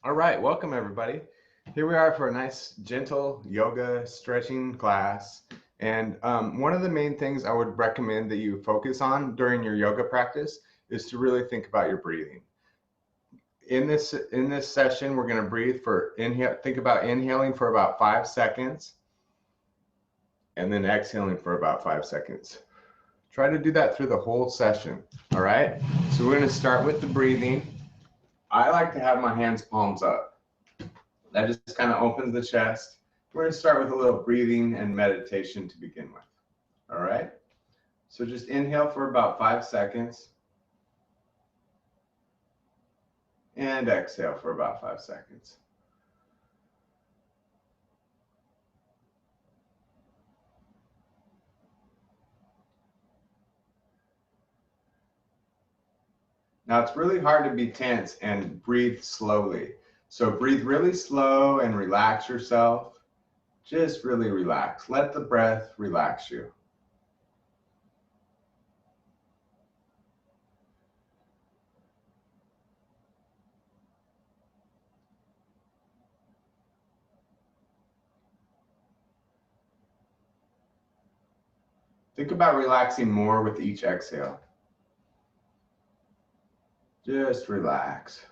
All right, welcome everybody. Here we are for a nice, gentle yoga stretching class. And one of the main things I would recommend that you focus on during your yoga practice is to really think about your breathing. In this session, we're going to breathe for inhale. Think about inhaling for about 5 seconds, and then exhaling for about 5 seconds. Try to do that through the whole session. All right. So we're going to start with the breathing. I like to have my hands palms up. That just kind of opens the chest. We're going to start with a little breathing and meditation to begin with. All right. So just inhale for about 5 seconds and exhale for about 5 seconds. Now it's really hard to be tense and breathe slowly. So breathe really slow and relax yourself. Just really relax. Let the breath relax you. Think about relaxing more with each exhale. Just relax.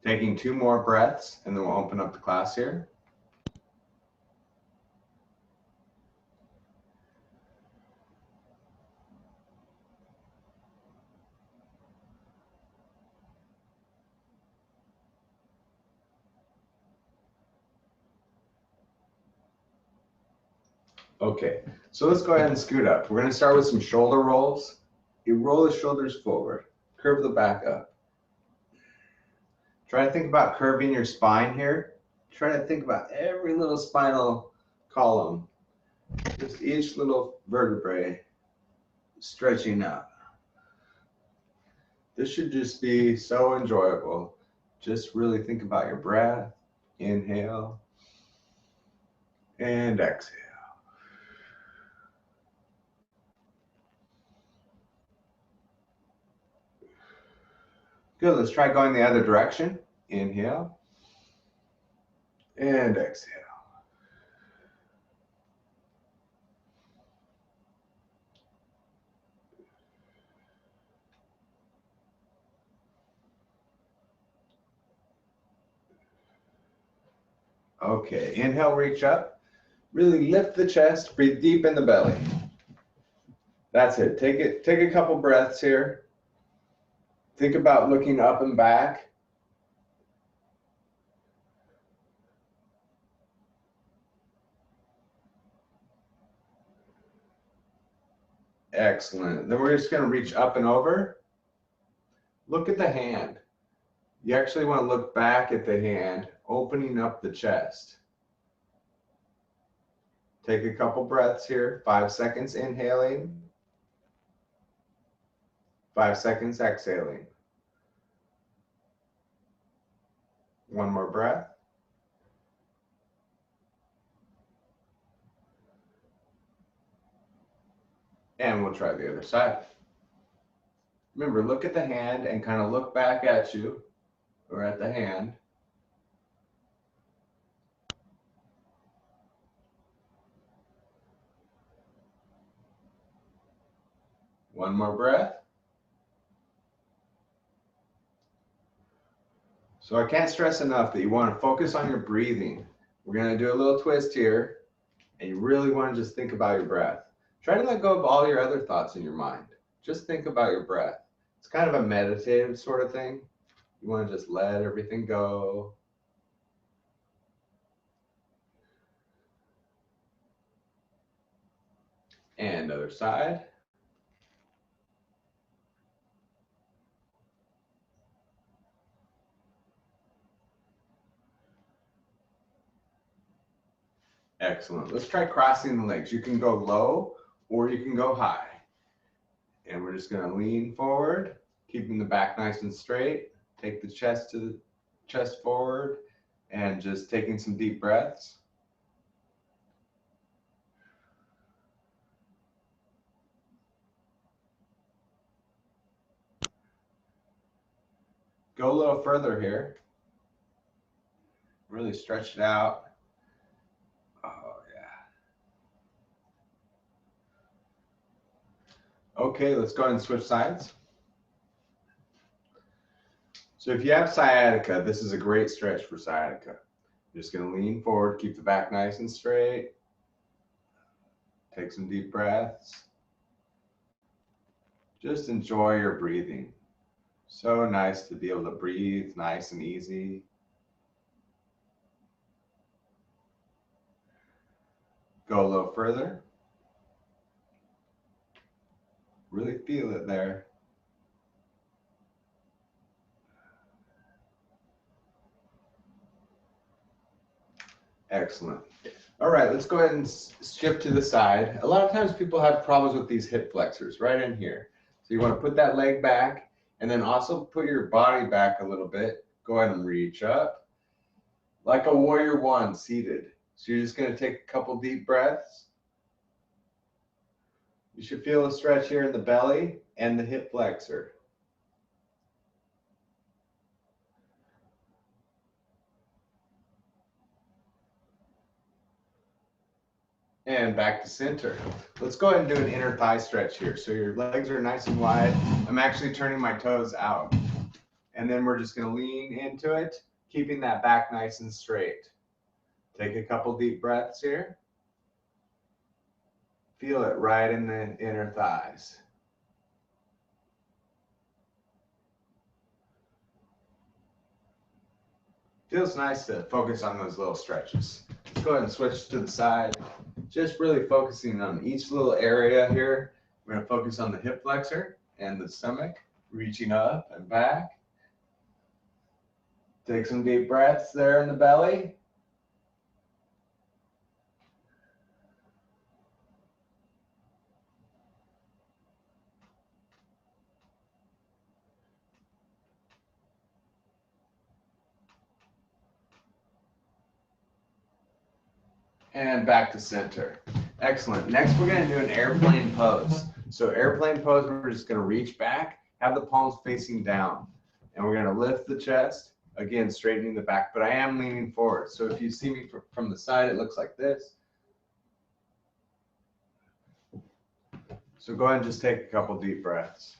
Taking 2 more breaths, and then we'll open up the class here. Okay, so let's go ahead and scoot up. We're going to start with some shoulder rolls. You roll the shoulders forward, curve the back up. Try to think about curving your spine here. Try to think about every little spinal column, just each little vertebrae stretching out. This should just be so enjoyable. Just really think about your breath. Inhale and exhale. Good, let's try going the other direction. Inhale and exhale. Okay, inhale, reach up. Really lift the chest, breathe deep in the belly. That's it. Take a couple breaths here. Think about looking up and back. Excellent. Then we're just going to reach up and over. Look at the hand. You actually want to look back at the hand, opening up the chest. Take a couple breaths here. 5 seconds inhaling. 5 seconds exhaling. One more breath. And we'll try the other side. Remember, look at the hand and kind of look back at you or at the hand. One more breath. So I can't stress enough that you want to focus on your breathing. We're going to do a little twist here, and you really want to just think about your breath. Try to let go of all your other thoughts in your mind. Just think about your breath. It's kind of a meditative sort of thing. You want to just let everything go. And other side. Excellent. Let's try crossing the legs. You can go low or you can go high. And we're just going to lean forward, keeping the back nice and straight. Take the chest forward and just taking some deep breaths. Go a little further here. Really stretch it out. Oh, yeah. Okay, let's go ahead and switch sides. So if you have sciatica, this is a great stretch for sciatica. You're just going to lean forward, keep the back nice and straight. Take some deep breaths. Just enjoy your breathing. So nice to be able to breathe nice and easy. Go a little further. Really feel it there. Excellent. All right, let's go ahead and shift to the side. A lot of times people have problems with these hip flexors right in here. So you want to put that leg back and then also put your body back a little bit. Go ahead and reach up like a warrior one seated. So you're just going to take a couple deep breaths. You should feel a stretch here in the belly and the hip flexor. And back to center. Let's go ahead and do an inner thigh stretch here. So your legs are nice and wide. I'm actually turning my toes out. And then we're just going to lean into it, keeping that back nice and straight. Take a couple deep breaths here. Feel it right in the inner thighs. Feels nice to focus on those little stretches. Let's go ahead and switch to the side. Just really focusing on each little area here. We're going to focus on the hip flexor and the stomach, reaching up and back. Take some deep breaths there in the belly. And back to center. Excellent. Next, we're going to do an airplane pose. So airplane pose, we're just going to reach back, have the palms facing down, and we're going to lift the chest, again, straightening the back, but I am leaning forward. So if you see me from the side, it looks like this. So go ahead and just take a couple deep breaths.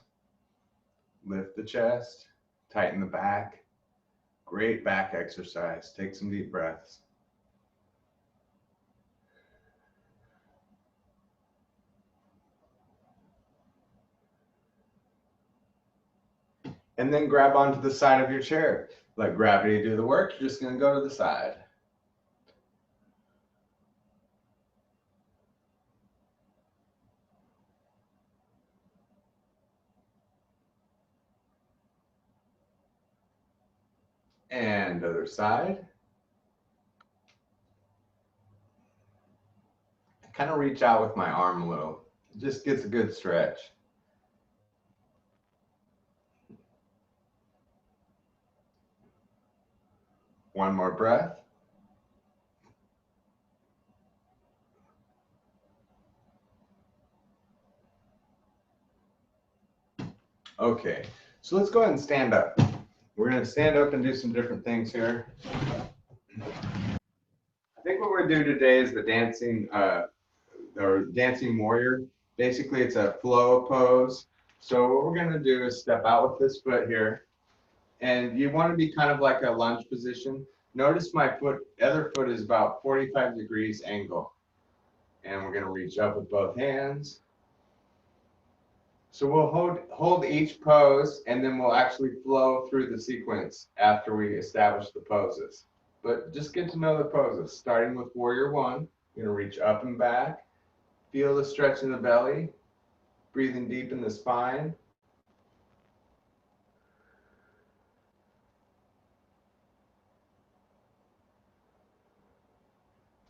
Lift the chest, tighten the back. Great back exercise. Take some deep breaths. And then grab onto the side of your chair. Let gravity do the work. You're just going to go to the side. And other side. Kind of reach out with my arm a little. It just gets a good stretch. One more breath. Okay, so let's go ahead and stand up. We're going to stand up and do some different things here. I think what we're going to do today is the dancing warrior. Basically, it's a flow pose. So what we're going to do is step out with this foot here. And you want to be kind of like a lunge position. Notice my other foot is about 45 degrees angle. And we're going to reach up with both hands. So we'll hold each pose, and then we'll actually flow through the sequence after we establish the poses. But just get to know the poses. Starting with warrior one, you're going to reach up and back. Feel the stretch in the belly. Breathing deep in the spine.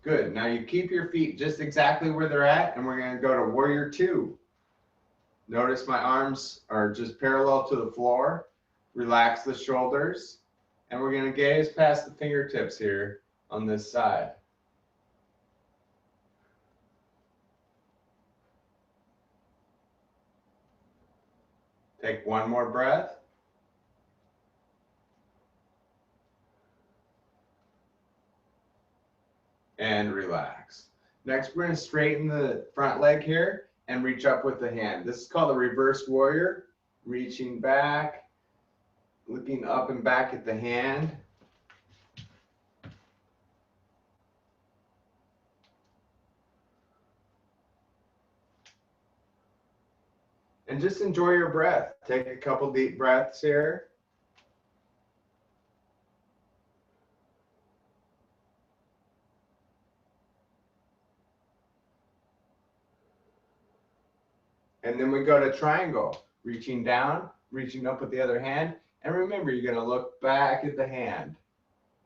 Good. Now you keep your feet just exactly where they're at, and we're going to go to warrior two. Notice my arms are just parallel to the floor. Relax the shoulders. And we're going to gaze past the fingertips here on this side. Take one more breath. and relax. Next, we're going to straighten the front leg here and reach up with the hand. This is called the reverse warrior. Reaching back, looking up and back at the hand. And just enjoy your breath. Take a couple deep breaths here. And then we go to triangle, reaching down, reaching up with the other hand. And remember, you're going to look back at the hand,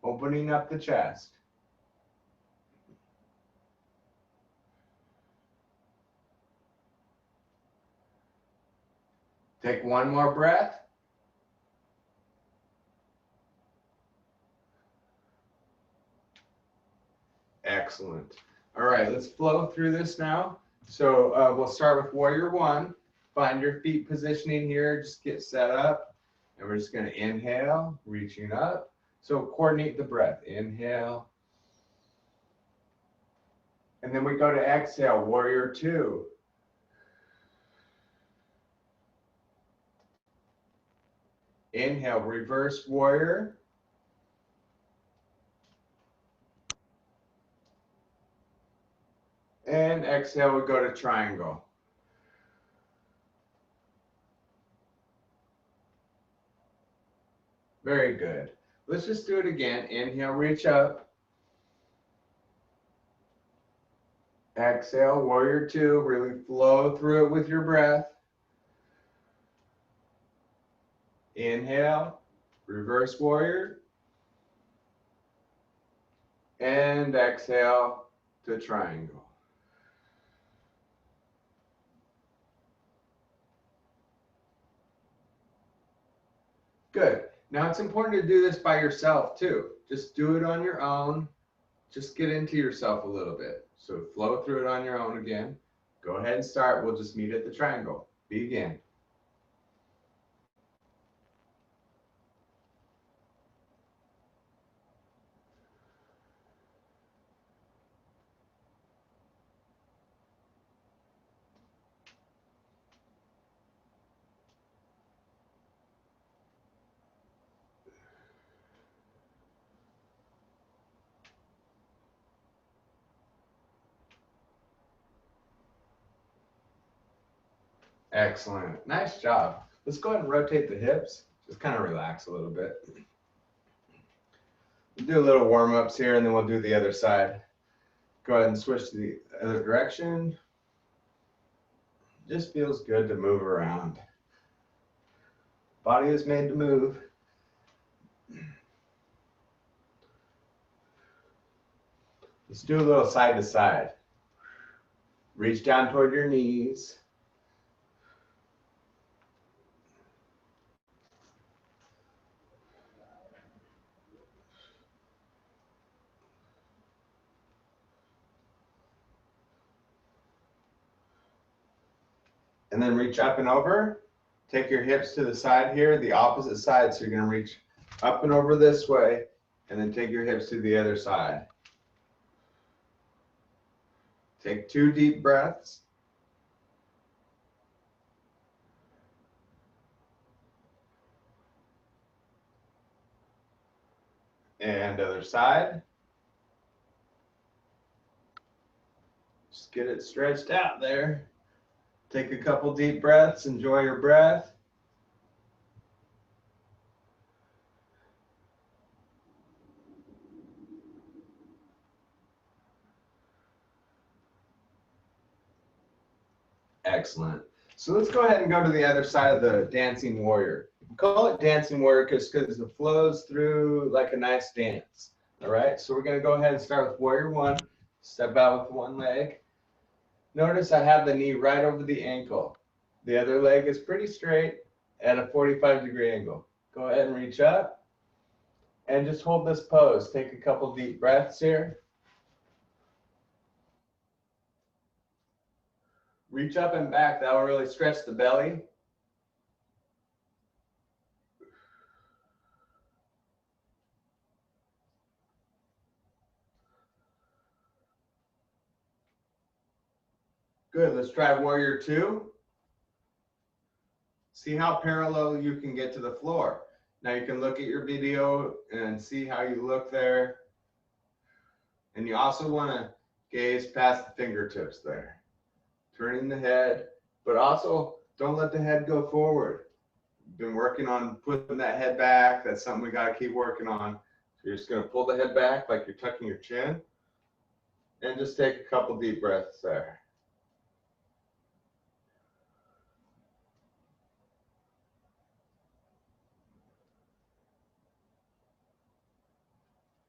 opening up the chest. Take one more breath. Excellent. All right, let's flow through this now. So we'll start with warrior one. Find your feet positioning here. Just get set up. And we're just going to inhale, reaching up. So coordinate the breath. Inhale. And then we go to exhale, warrior two. Inhale, reverse warrior. And exhale, we go to triangle. Very good. Let's just do it again. Inhale, reach up. Exhale, warrior two. Really flow through it with your breath. Inhale, reverse warrior. And exhale to triangle. Good. Now it's important to do this by yourself too. Just do it on your own. Just get into yourself a little bit. So flow through it on your own again. Go ahead and start. We'll just meet at the triangle. Begin. Excellent. Nice job. Let's go ahead and rotate the hips. Just kind of relax a little bit. We'll do a little warm-ups here, and then we'll do the other side. Go ahead and switch to the other direction. Just feels good to move around. Body is made to move. Let's do a little side to side. Reach down toward your knees. And then reach up and over. Take your hips to the side here, the opposite side. So you're going to reach up and over this way, and then take your hips to the other side. Take 2 deep breaths. And other side. Just get it stretched out there. Take a couple deep breaths. Enjoy your breath. Excellent. So let's go ahead and go to the other side of the dancing warrior. We call it dancing warrior because it flows through like a nice dance. All right, so we're going to go ahead and start with warrior one. Step out with one leg. Notice I have the knee right over the ankle. The other leg is pretty straight at a 45-degree angle. Go ahead and reach up and just hold this pose. Take a couple deep breaths here. Reach up and back. That will really stretch the belly. Good, let's try warrior two. See how parallel you can get to the floor. Now you can look at your video and see how you look there. And you also want to gaze past the fingertips there. Turning the head, but also don't let the head go forward. Been working on putting that head back. That's something we got to keep working on. So you're just going to pull the head back like you're tucking your chin and just take a couple deep breaths there.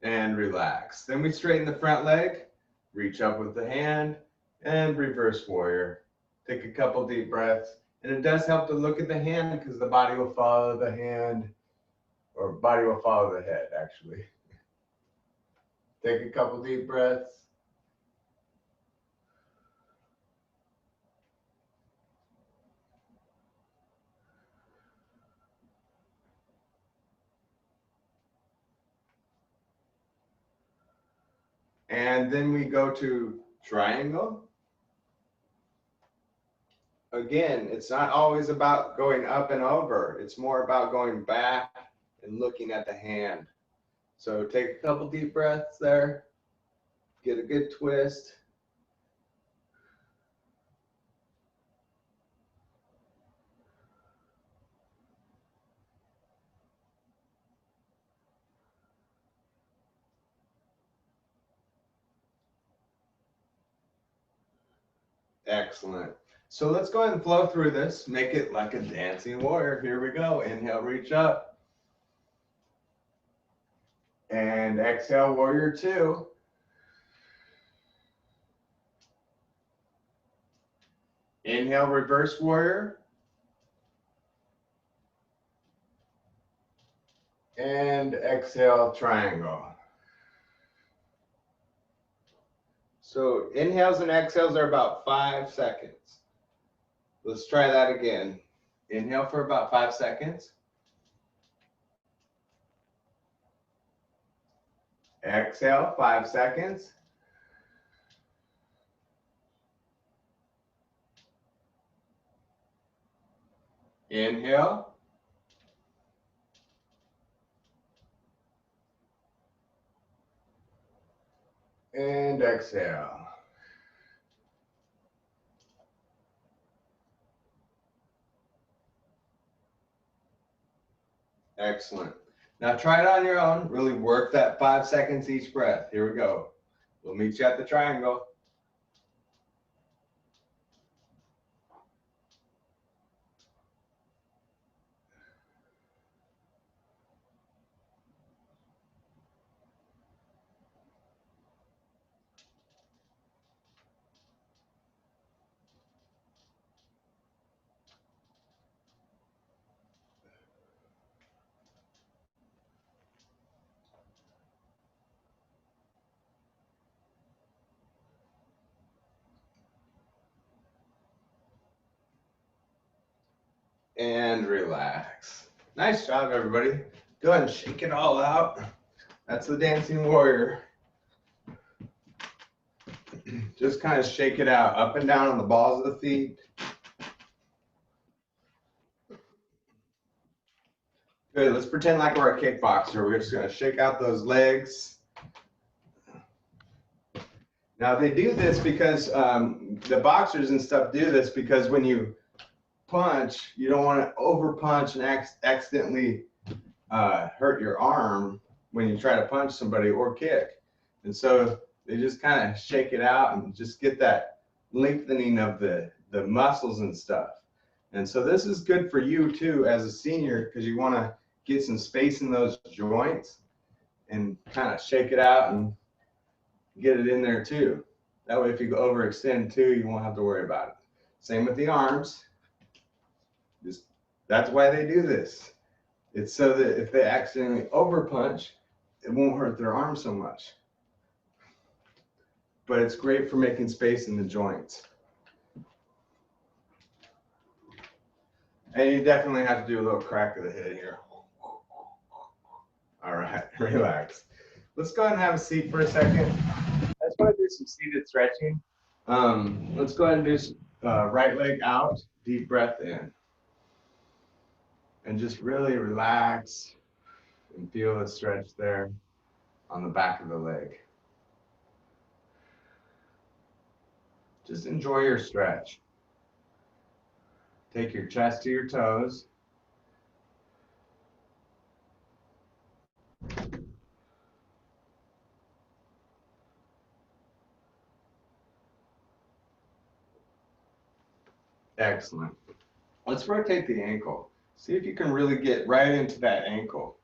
And relax. Then we straighten the front leg, reach up with the hand, and reverse warrior. Take a couple deep breaths. And it does help to look at the hand because the body will follow the hand, or body will follow the head, actually. Take a couple deep breaths. And then we go to triangle. Again, it's not always about going up and over. It's more about going back and looking at the hand. So take a couple deep breaths there. Get a good twist. Excellent. So let's go ahead and flow through this. Make it like a dancing warrior. Here we go. Inhale, reach up. And exhale, warrior two. Inhale, reverse warrior. And exhale, triangle. So inhales and exhales are about 5 seconds. Let's try that again. Inhale for about 5 seconds. Exhale, 5 seconds. Inhale. And exhale. Excellent. Now try it on your own. Really work that 5 seconds each breath. Here we go. We'll meet you at the triangle. And relax. Nice job, everybody. Go ahead and shake it all out. That's the dancing warrior. Just kind of shake it out, up and down on the balls of the feet. Good, let's pretend like we're a kickboxer. We're just gonna shake out those legs. Now they do this because the boxers and stuff do this because when you punch, you don't want to over punch and accidentally hurt your arm when you try to punch somebody or kick. And so they just kind of shake it out and just get that lengthening of the muscles and stuff. And so this is good for you too as a senior because you want to get some space in those joints and kind of shake it out and get it in there too. That way if you overextend too, you won't have to worry about it. Same with the arms. That's why they do this. It's so that if they accidentally overpunch, it won't hurt their arm so much. But it's great for making space in the joints. And you definitely have to do a little crack of the head here. All right, relax. Let's go ahead and have a seat for a second. I just want to do some seated stretching. Let's go ahead and do right leg out, deep breath in. And just really relax and feel the stretch there on the back of the leg. Just enjoy your stretch. Take your chest to your toes. Excellent. Let's rotate the ankle. See if you can really get right into that ankle.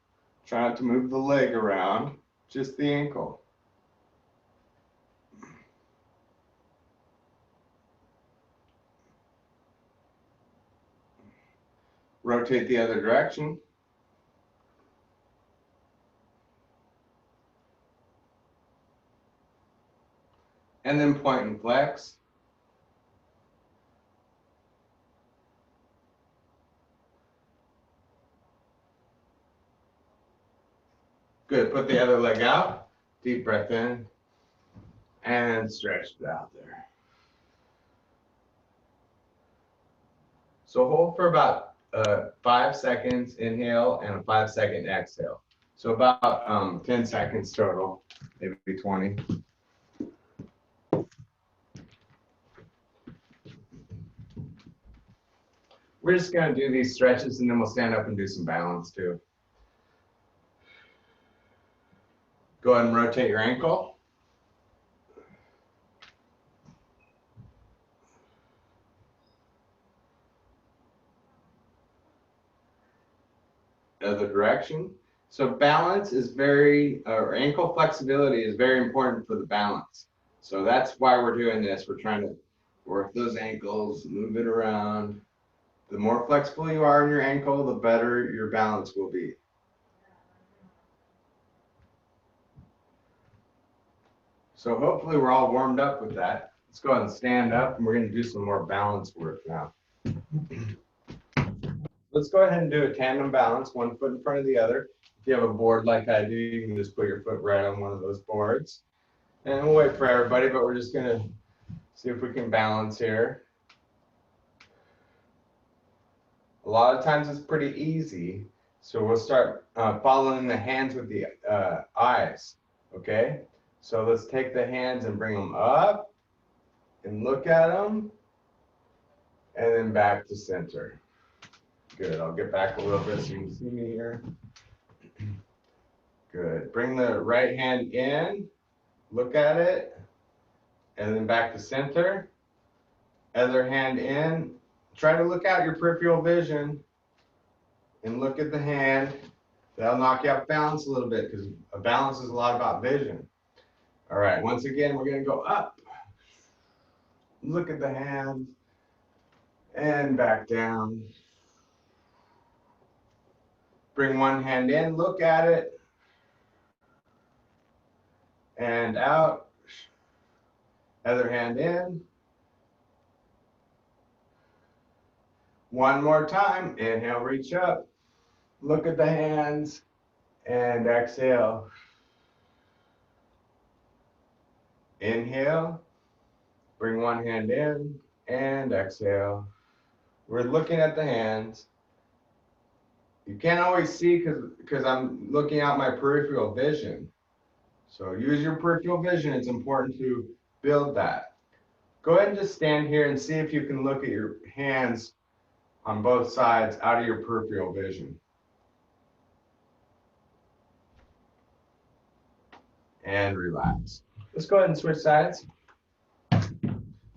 Try not to move the leg around, just the ankle. Rotate the other direction. And then point and flex. Good. Put the other leg out. Deep breath in. And stretch it out there. So hold for about 5 seconds inhale and a 5-second exhale. So about 10 seconds total, maybe 20. We're just going to do these stretches and then we'll stand up and do some balance too. Go ahead and rotate your ankle. Other direction. So balance is or ankle flexibility is very important for the balance. So that's why we're doing this. We're trying to work those ankles, move it around. The more flexible you are in your ankle, the better your balance will be. So hopefully we're all warmed up with that. Let's go ahead and stand up and we're going to do some more balance work now. Let's go ahead and do a tandem balance, one foot in front of the other. If you have a board like I do, you can just put your foot right on one of those boards. And we'll wait for everybody, but we're just going to see if we can balance here. A lot of times it's pretty easy. So we'll start following the hands with the eyes, okay? So let's take the hands and bring them up and look at them and then back to center. Good, I'll get back a little bit so you can see me here. Good, bring the right hand in, look at it, and then back to center. Other hand in, try to look out your peripheral vision and look at the hand. That'll knock you off balance a little bit because balance is a lot about vision. All right, once again, we're gonna go up. Look at the hand and back down. Bring one hand in, look at it, and out. Other hand in. One more time, inhale, reach up. Look at the hands and exhale. Inhale, bring one hand in and exhale. We're looking at the hands. You can't always see because I'm looking out my peripheral vision. So use your peripheral vision. It's important to build that. Go ahead and just stand here and see if you can look at your hands on both sides out of your peripheral vision. And relax. Let's go ahead and switch sides.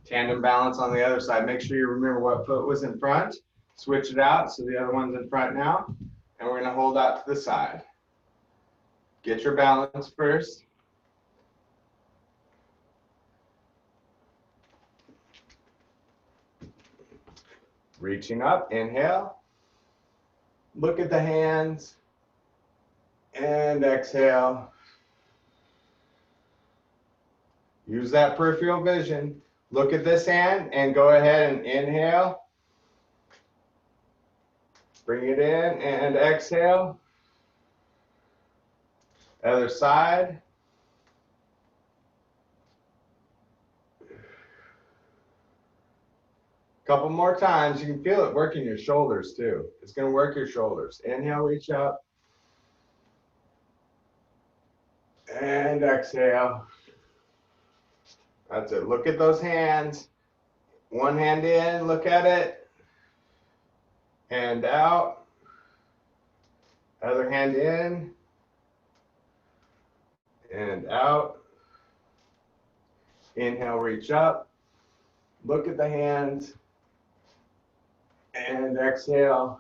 Tandem balance on the other side. Make sure you remember what foot was in front. Switch it out so the other one's in front now. And we're going to hold out to the side. Get your balance first. Reaching up, inhale. Look at the hands. And exhale. Use that peripheral vision. Look at this hand and go ahead and inhale. Bring it in and exhale. Other side. Couple more times. You can feel it working your shoulders too. It's going to work your shoulders. Inhale, reach up. And exhale. That's it. Look at those hands. One hand in, look at it. Hand out. Other hand in. And out. Inhale, reach up. Look at the hands. And exhale.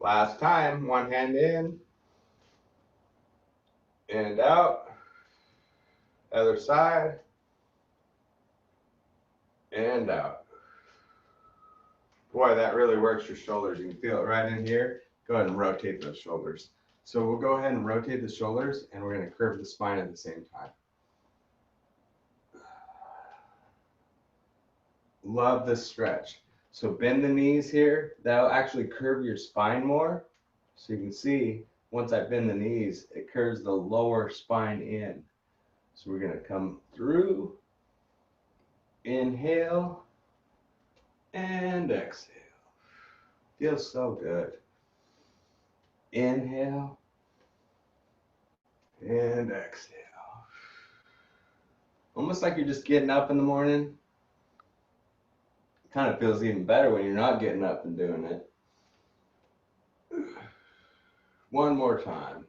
Last time, one hand in. And out. Other side. And out. Boy, that really works your shoulders. You can feel it right in here. Go ahead and rotate those shoulders. So we'll go ahead and rotate the shoulders, and we're going to curve the spine at the same time. Love this stretch. So bend the knees here. That'll actually curve your spine more. So you can see, once I bend the knees, it curves the lower spine in. So we're going to come through. Inhale. And exhale. Feels so good. Inhale. And exhale. Almost like you're just getting up in the morning. Kind of feels even better when you're not getting up and doing it. One more time.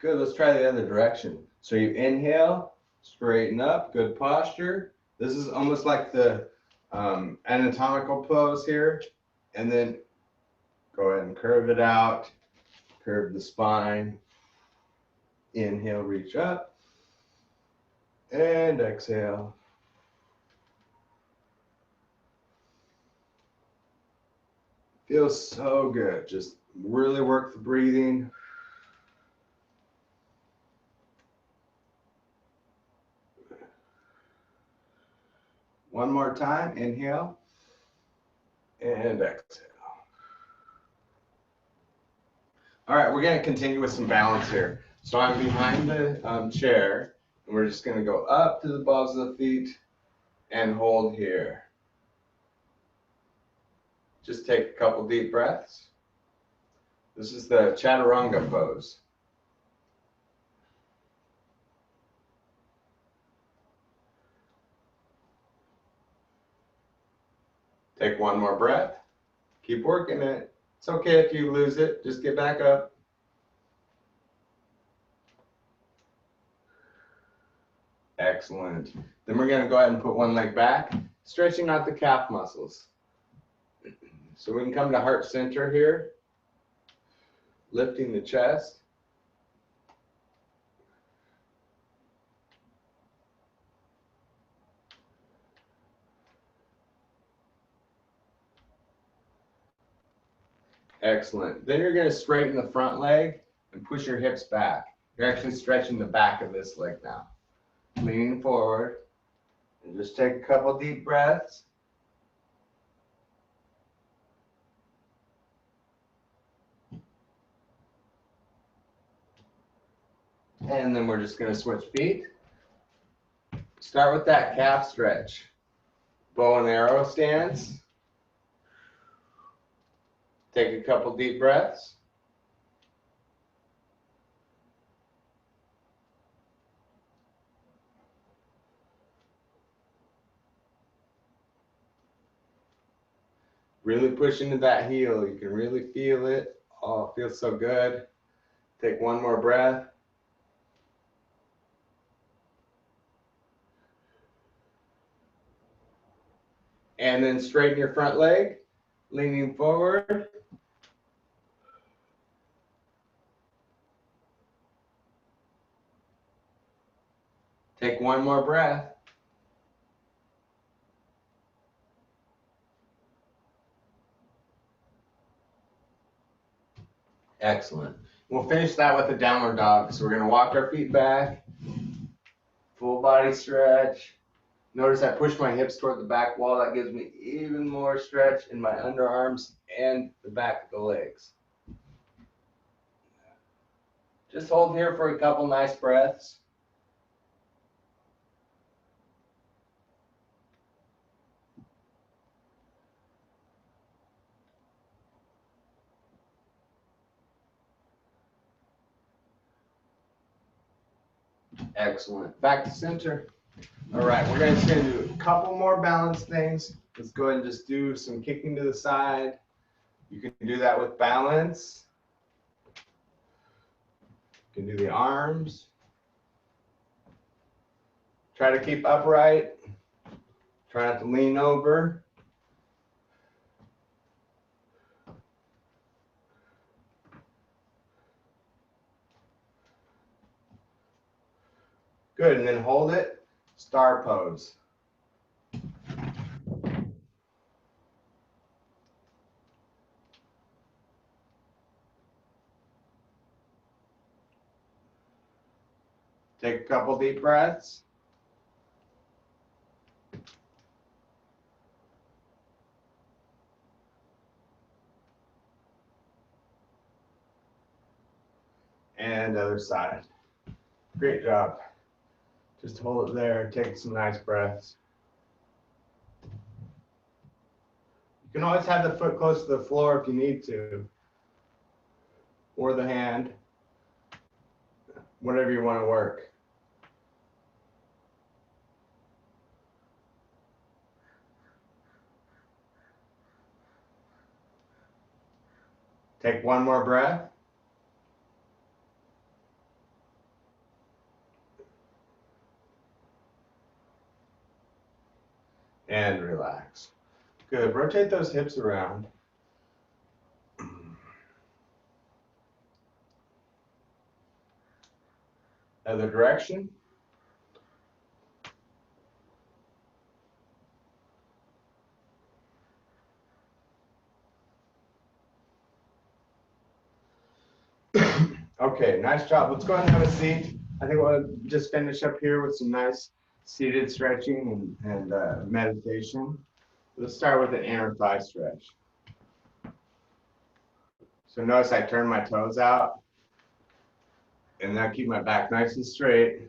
Good, let's try the other direction. So you inhale, straighten up, good posture. This is almost like the anatomical pose here. And then go ahead and curve it out, curve the spine. Inhale, reach up, and exhale. Feels so good. Just really work the breathing. One more time, inhale, and exhale. All right, we're going to continue with some balance here. So I'm behind the chair, and we're just going to go up to the balls of the feet and hold here. Just take a couple deep breaths. This is the chaturanga pose. Take one more breath. Keep working it. It's okay if you lose it. Just get back up. Excellent. Then we're going to go ahead and put one leg back, stretching out the calf muscles. So we can come to heart center here, lifting the chest. Excellent. Then you're going to straighten the front leg and push your hips back. You're actually stretching the back of this leg now. Leaning forward, and just take a couple deep breaths. And then we're just going to switch feet. Start with that calf stretch. Bow and arrow stance. Take a couple deep breaths. Really push into that heel. You can really feel it. Oh, it feels so good. Take one more breath. And then straighten your front leg, leaning forward. Take one more breath. Excellent. We'll finish that with a downward dog. So we're going to walk our feet back, full body stretch. Notice I push my hips toward the back wall. That gives me even more stretch in my underarms and the back of the legs. Just hold here for a couple nice breaths. Excellent. Back to center. All right, we're going to do a couple more balance things. Let's go ahead and just do some kicking to the side. You can do that with balance. You can do the arms. Try to keep upright. Try not to lean over. Good, and then hold it. Star pose. Take a couple deep breaths. And other side. Great job. Just hold it there, take some nice breaths. You can always have the foot close to the floor if you need to, or the hand, whatever you want to work. Take one more breath. And relax. Good. Rotate those hips around. Other direction. Okay, nice job. Let's go ahead and have a seat. I think we'll just finish up here with some nice seated stretching and meditation. Let's start with an inner thigh stretch. So notice I turn my toes out, and then I keep my back nice and straight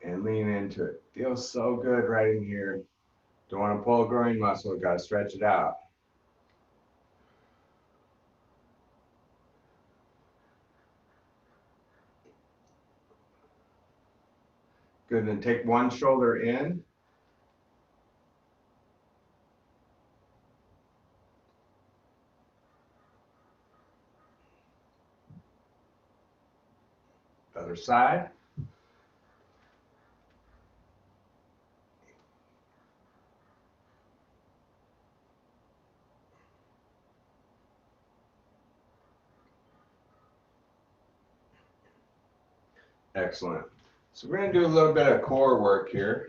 and lean into it. Feels so good right in here. Don't want to pull a groin muscle, got to stretch it out. Good, then take one shoulder in. Other side. Excellent. So we're going to do a little bit of core work here.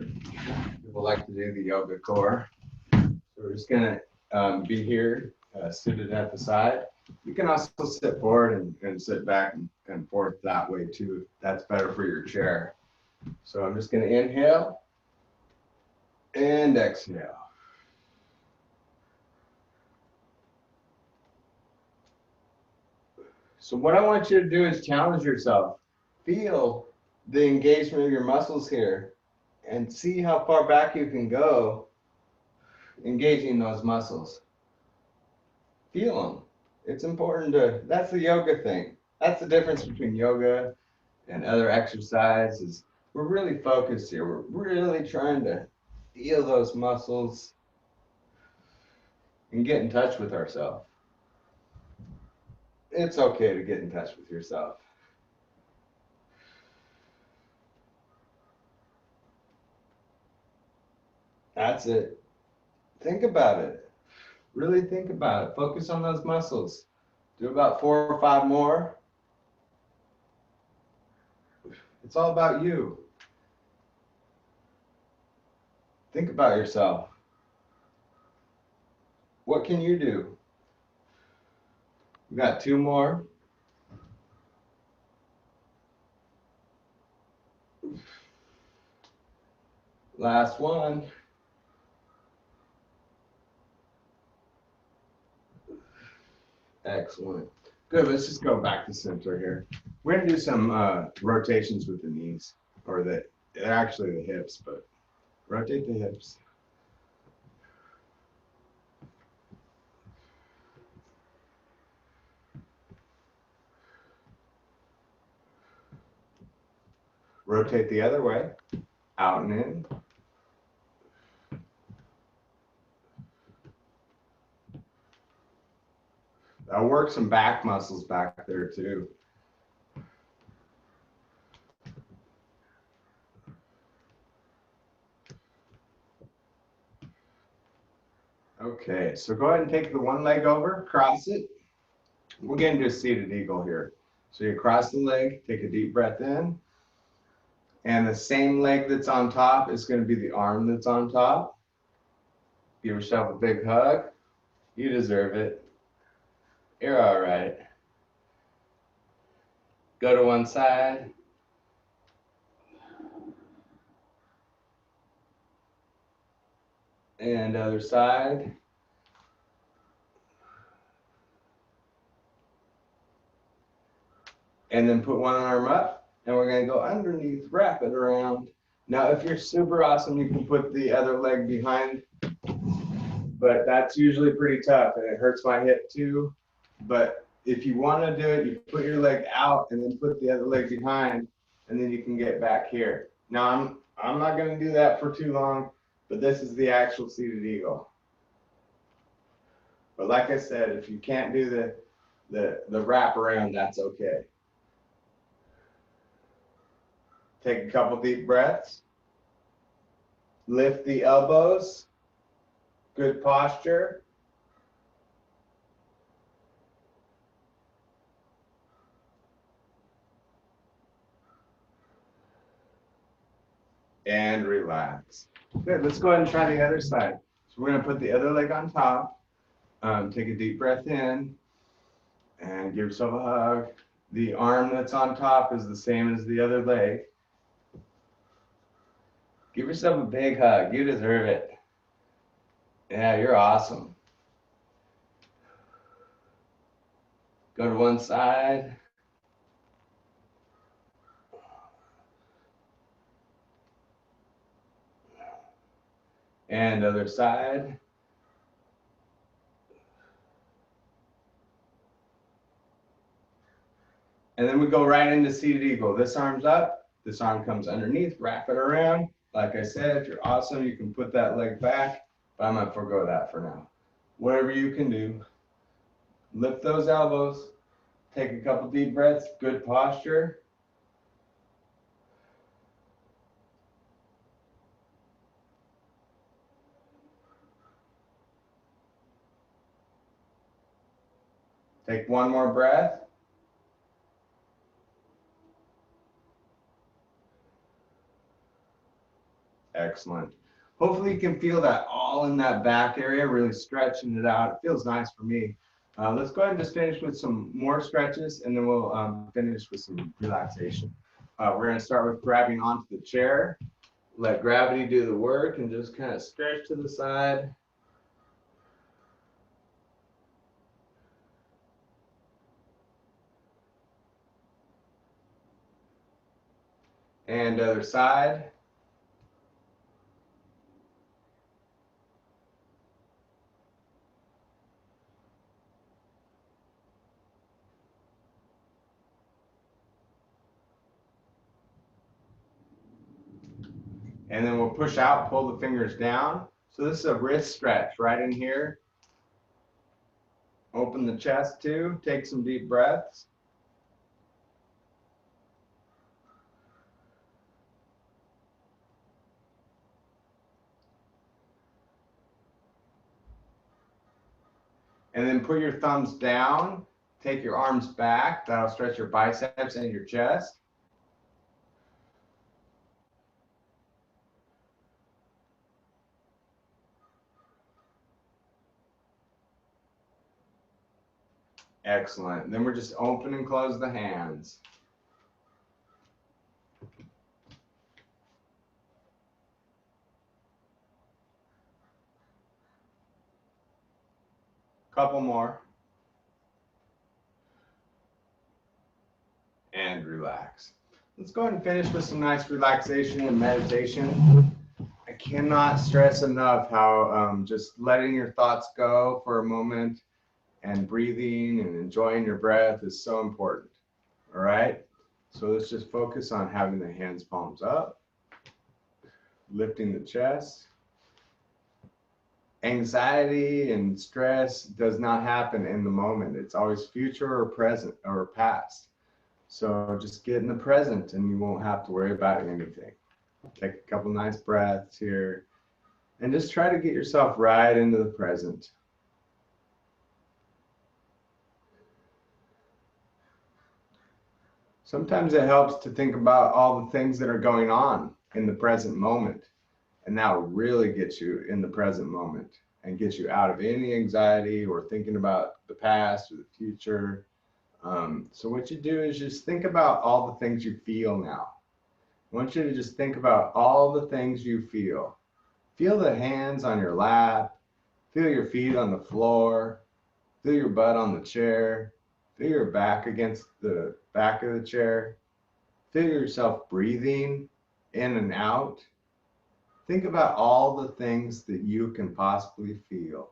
People like to do the yoga core. So we're just going to be here, seated at the side. You can also sit forward and sit back and forth that way too. That's better for your chair. So I'm just going to inhale and exhale. So what I want you to do is challenge yourself. Feel the engagement of your muscles here and see how far back you can go engaging those muscles. Feel them. It's important to, that's the yoga thing. That's the difference between yoga and other exercises. We're really focused here. We're really trying to feel those muscles and get in touch with ourselves. It's okay to get in touch with yourself. That's it. Think about it. Really think about it. Focus on those muscles. Do about 4 or 5 more. It's all about you. Think about yourself. What can you do? We got 2 more. Last one. Excellent. Good, let's just go back to center here. We're gonna do some rotations with the knees, or actually the hips, but rotate the hips. Rotate the other way, out and in. That'll work some back muscles back there too. Okay, so go ahead and take the one leg over, cross it. We're going to do a seated eagle here. So you cross the leg, take a deep breath in, and the same leg that's on top is going to be the arm that's on top. Give yourself a big hug. You deserve it. You're all right. Go to one side. And other side. And then put one arm up, and we're going to go underneath, wrap it around. Now, if you're super awesome, you can put the other leg behind, but that's usually pretty tough, and it hurts my hip too. But if you want to do it, you put your leg out and then put the other leg behind, and then you can get back here. Now, I'm not going to do that for too long, but this is the actual seated eagle. But like I said, if you can't do the wrap around, that's okay. Take a couple deep breaths. Lift the elbows. Good posture. And relax. Good, let's go ahead and try the other side. So we're gonna put the other leg on top. Take a deep breath in and give yourself a hug. The arm that's on top is the same as the other leg. Give yourself a big hug. You deserve it. Yeah, you're awesome. Go to one side. And other side. And then we go right into seated eagle. This arm's up. This arm comes underneath. Wrap it around. Like I said, if you're awesome, you can put that leg back. But I'm going to forego that for now. Whatever you can do. Lift those elbows. Take a couple deep breaths. Good posture. Take one more breath. Excellent. Hopefully you can feel that all in that back area, really stretching it out. It feels nice for me. Let's go ahead and just finish with some more stretches, and then we'll finish with some relaxation. We're going to start with grabbing onto the chair. Let gravity do the work and just kind of stretch to the side. And other side. And then we'll push out, pull the fingers down. So this is a wrist stretch right in here. Open the chest too. Take some deep breaths. And then put your thumbs down. Take your arms back. That'll stretch your biceps and your chest. Excellent. Then we're just open and close the hands. Couple more. and relax. Let's go ahead and finish with some nice relaxation and meditation. I cannot stress enough how just letting your thoughts go for a moment and breathing and enjoying your breath is so important. All right. So let's just focus on having the hands palms up, lifting the chest. Anxiety and stress does not happen in the moment. It's always future or present or past. So just get in the present and you won't have to worry about anything. Take a couple nice breaths here and just try to get yourself right into the present. Sometimes it helps to think about all the things that are going on in the present moment, and that will really get you in the present moment and get you out of any anxiety or thinking about the past or the future. So what you do is just think about all the things you feel now. I want you to just think about all the things you feel. Feel the hands on your lap, feel your feet on the floor, feel your butt on the chair, feel your back against the back of the chair, feel yourself breathing in and out. Think about all the things that you can possibly feel.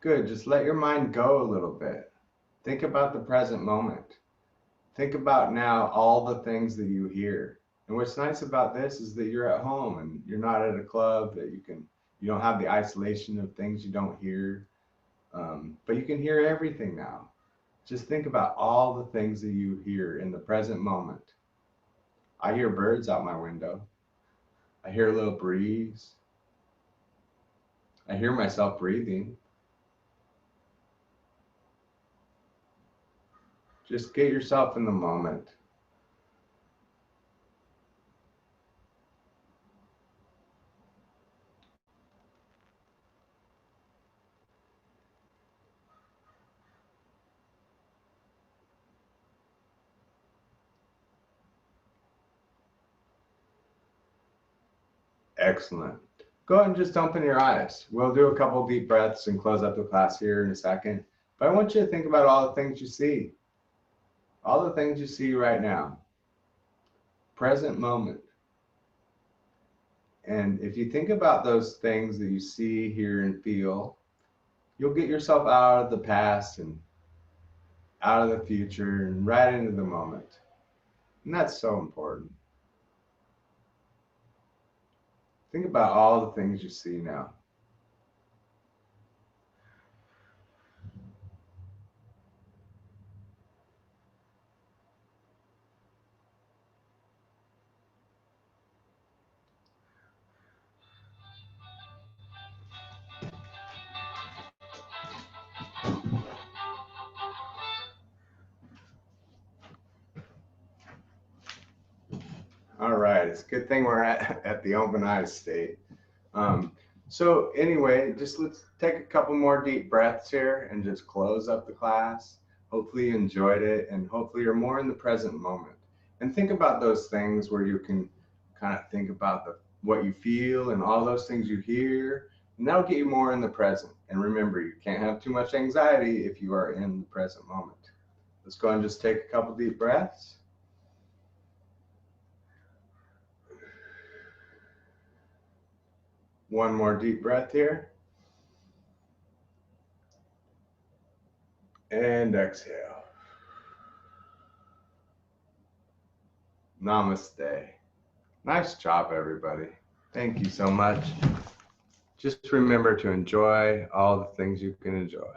Good, just let your mind go a little bit. Think about the present moment. Think about now all the things that you hear. And what's nice about this is that you're at home and you're not at a club that you don't have the isolation of things you don't hear. But you can hear everything now. Just think about all the things that you hear in the present moment. I hear birds out my window. I hear a little breeze. I hear myself breathing. Just get yourself in the moment. Excellent. Go ahead and just open your eyes. We'll do a couple deep breaths and close up the class here in a second. But I want you to think about all the things you see. All the things you see right now. Present moment. And if you think about those things that you see, hear, and feel, you'll get yourself out of the past and out of the future and right into the moment. And that's so important. Think about all the things you see now. All right, it's a good thing we're at the open eyes state. So anyway, just let's take a couple more deep breaths here and just close up the class. Hopefully you enjoyed it and hopefully you're more in the present moment. And think about those things where you can kind of think about what you feel and all those things you hear, and that'll get you more in the present. And remember, you can't have too much anxiety if you are in the present moment. Let's go and just take a couple deep breaths. One more deep breath here. And exhale. Namaste. Nice job, everybody. Thank you so much. Just remember to enjoy all the things you can enjoy.